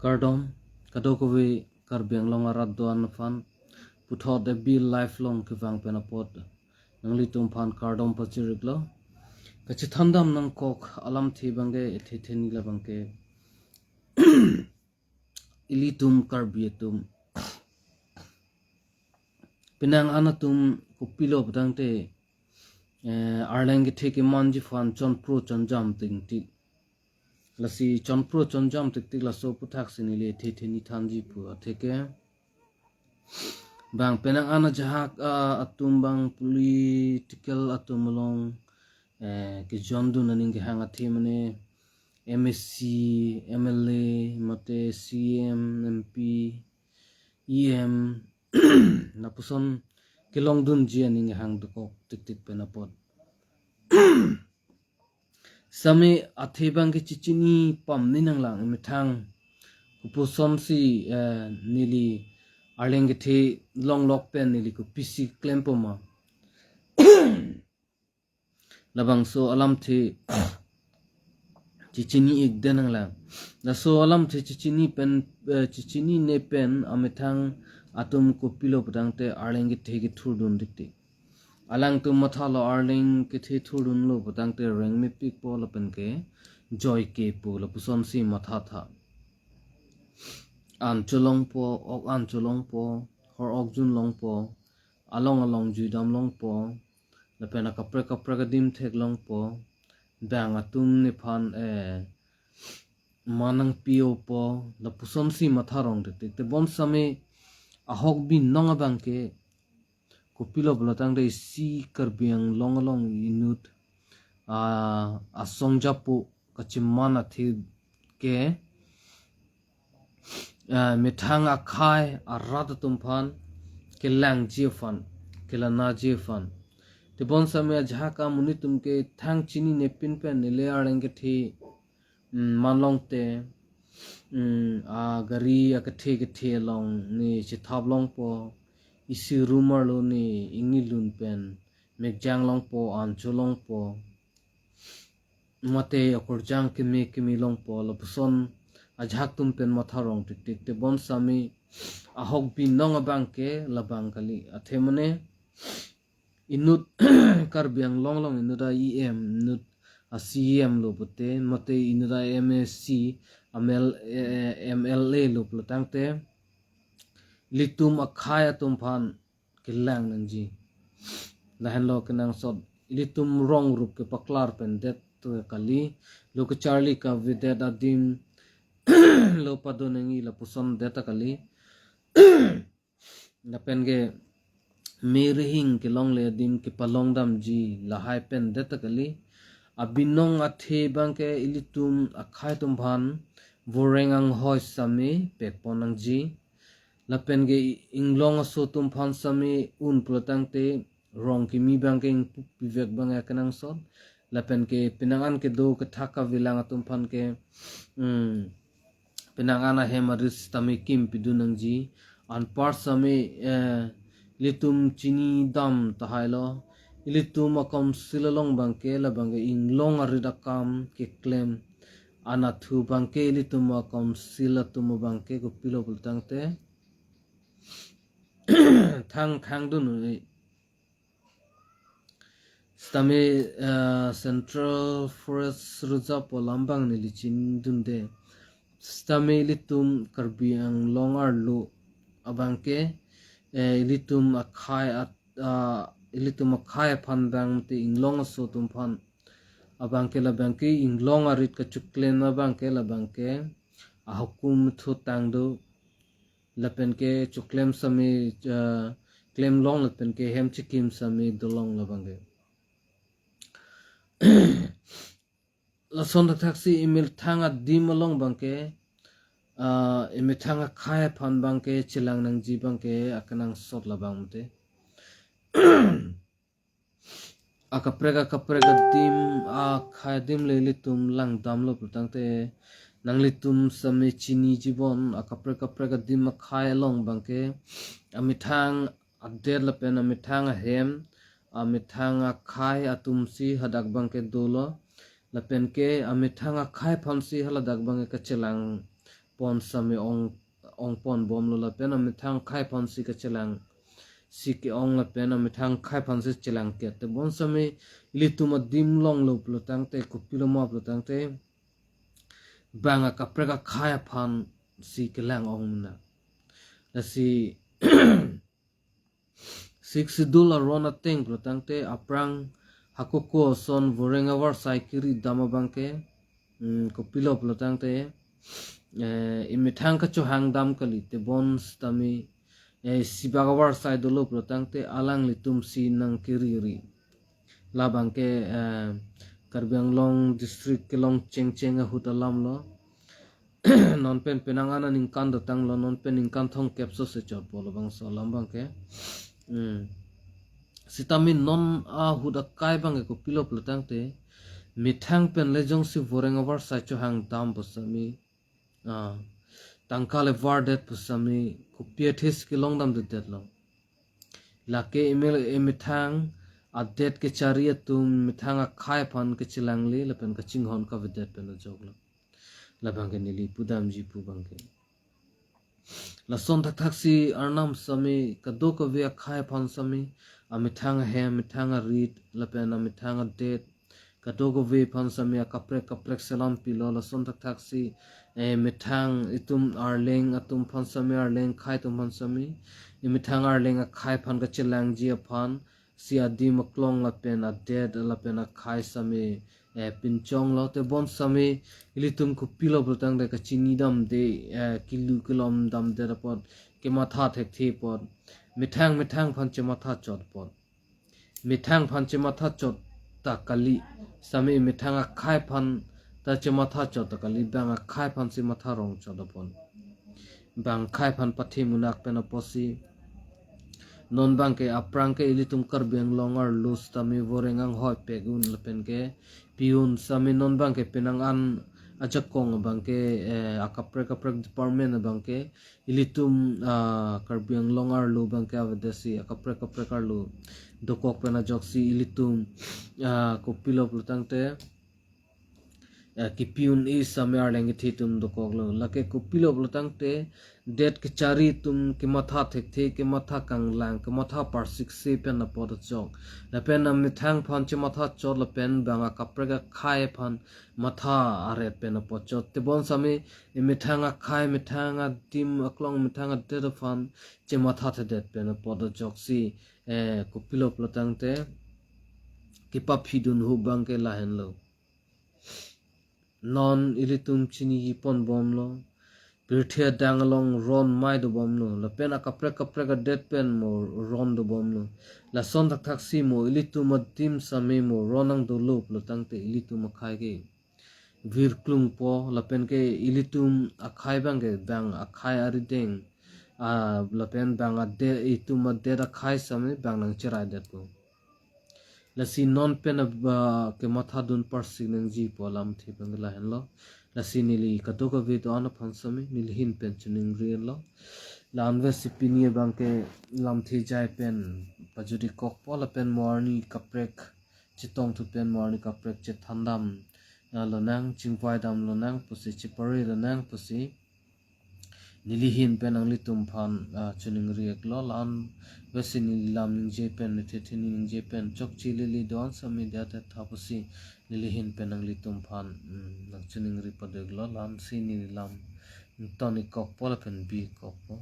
Kardom, kadokowi karbiang longarat Doan Phan, puthot a be lifelong kivang penapot, nang litum Phan kardom pachiriklo, kachithandam nang kok alam thi bange ethetheni labangke, ilitum karbiatum, pinang anatum kupilo pedangte, arlengi theke manji Phan chon pro chon jam ting tik. Lasi chon pro chon jam tik tik la so puthak sinile ethetheni thanji pu atheke. Bang penang ana jahak atum bang political atum long ke jondu naning ke hang athi mane MSC MLA mate CM MP EM na puson ke long dun ji aning hang dukok tik tik penapot sami athi bang ke chichini pam ninang lang mithang kupusom si nili arlengete long lock pen nili ku Pusi klempoma Labangso alam the chichini ik denang lang la so alam the chichini pen chichini ne pen amethang atum ko pilo padang te arlengete ge thurdun dikti alang tu matha lo arling ke the thurdun lo padang te reng me pik po la pen ke joy ke po la puson si matha tha an chulong po ok an chulong po hor ok jun long po along juidam long po la pena kapre ka dim thek long po dang atum ni Phan manang pio po la puson si matharong de Tebon same ahok bin nong abangke kupilo blotang de si karbiang long inut asong japu kachimana thi ke mithang Akhei arat tum Phan kelang ji Phan kelana ji Phan Tebon samya jhaka muni tumke thang chini ne pin pen ne le arenge thi manlong te a gari akathe ke the long ni chithap long po isi rumor lo ni ingi lun pen mekjang long po an cholong po mate akorjang kimi long po lopuson ajhak tum pen matharong tik tik Tebon sami ahok bin nong abangke Labang.Kali athemane inut karbiang long inuda EM inut CM lo bote mate inuda MSC MLA lo plotangte litum Akhei atum Phan kelang nangji lahan lo kenang sot litum rong rup ke paklar pendet to kali lo ke Charlie ka videt adim lo padonengi la puson deta kali na penge merehing ke long le dim ke palong dam ji la hai pen deta kali abinong athe bangke ilitum Akhei tum Phan vorengang hoi sami peponang ji la pen ge inglong so tum Phan sami un protang te rong ki mi bangke pivek bang akanang son la pen ke pinangan ke do ke thaka vilang tum Phan ke pinangana hemaris tami kim pidunang ji an par sami litum chini dam tahailo ilitum akom silalong bangke la bangke inglong aridakam ke claim anathu bangke ilitum akom silatum bangke ko pilo bultangte thang dun stame central forest reserve lambang ni lichin dunde stame litum karbiang longar lo abangke ilitum Akhei Phan bang te inglong so tum Phan abangke la bangke inglong arit ka chuklen abangke la bangke ahukum thu tangdo la penke chuklem sami claim long la penke hem chikim sami dolong la bangke la son taxi email thanga dim along bangke ime thanga Akhei Phan bangke Chelang Nangji bangke akanang sot la bangte akaprega dim Akhei dim le litum lang dam lo putangte nang litum sami chini jibon akaprega dim Akhei long bangke amithang adet la pen amithang hem amithang Akhei atum si hadak bangke dolo la pen ke amithang Akhei Phan si haladak bangke ka Chelang pon sami ong pon bom lo la pen ami thang khai phan si ka chelang si ke ong la pen ami thang khai phan si chelang ke te bon sami ilituma dim long lo plo tang te ko piloma plo tang te banga ka preka khai phan si ke lang ong na la si six dul arona teng plo tang te aprang hakoko son vorenga war sai kiri dama bangke ko pilo plo tang te imithang ka chu hang dam kali te bons tami sibagawar sai dolo plo tang te alang li tum si nang kiri ri labang ke Karbi Anglong district ke long cheng hutalam lo non pen penangana ningkan datang lo non pen ningkan thong capso se chot bolo bangso lambang ke sitamin non a huda kai bang ko pilo plo tang te mithang pen lejong si voreng over sa chu hang dam bosami tangkale vardet bosami ko pietis ke long dam de det lo lake email emithang adet ke chariya tum mithanga khai phan ke chilangli lapen ka chinghon ka videt pen joglo labang ke nili pudam ji pu bang ke la son thak thak si arnam sami kado ko ve khai phan sami amithanga he mithanga read lapen amithanga det kado ko ve phan sami kaprek selam pilo la son thak thak si mithang itum arleng atum phan sami arleng khai tum phan sami imithang arleng a khai phan ka chilang ji phan si adi maklong lapen a det lapen a khai sami pinchong lo te bon sami ilitum ko pilo butang de ka chini dam de kilu kilom dam de rapot ke matha thek thi pot mithang phan che matha chot pot mithang phan che matha chot ta kali sami mithang a khai phan ta che matha chot ta kali bang a khai phan si matha rong chot pon bang khai phan pathi munak pena posi non bang ke aprang ke ilitum Karbi Anglongar lus tami vorengang hoi pegun lepen ke piun sami non bang ke penang an ajakong bang ke akaprek department bang ke ilitum Karbi Anglongar lu bang ke avdesi akaprek lu dokok pena joksi ilitum ko pilo plutang te ki piun is samyar lengi thi tum dokok lo lake ko pilo plutang te det ke chari tum ke matha thek the ke matha kang lang ke matha par sik se pen na pod chok la pen na mithang phan che matha chot la pen banga kaprega khai phan matha are pen na pod chot te bon sami mithang a khai mithang a dim aklong mithang a de phan che matha the det pen na pod chok si ko pilo plutang te ki pa phidun hu bang ke la hen lo non ilitum chini pon bom lo pirthia dangalong ron mai do bom lo la pen akaprek det pen mo ron do bom lo la son thak thak si mo ilitum dim same mo ronang do lo lo tangte ilitum khai ge vir klung po la pen ke ilitum akhai bang ge bang akhai ari deng la pen bang ade itum ade da khai same bang nang cherai det po la si non pen ke matha dun parsi nang ji po lam thi bang la hen lo la si nili kadoka ve to ana phan sami nil hin pen chuning riel lo la anve sipini bang ke lam thi jai pen pajuri kok po la pen morni kaprek chitong thu pen morni kaprek che thandam lo.Nang chingwai dam lo.Nang pusi chipari lo.Nang pusi nili hin pen ang litum phan chuning riek lo lan vesini lam je pen thethini je pen chok chi lili Doan sami da ta thapusi nili hin pen ang litum phan nang chuning ri padeg lo lan si ni lam toni kok pol pen bi kok po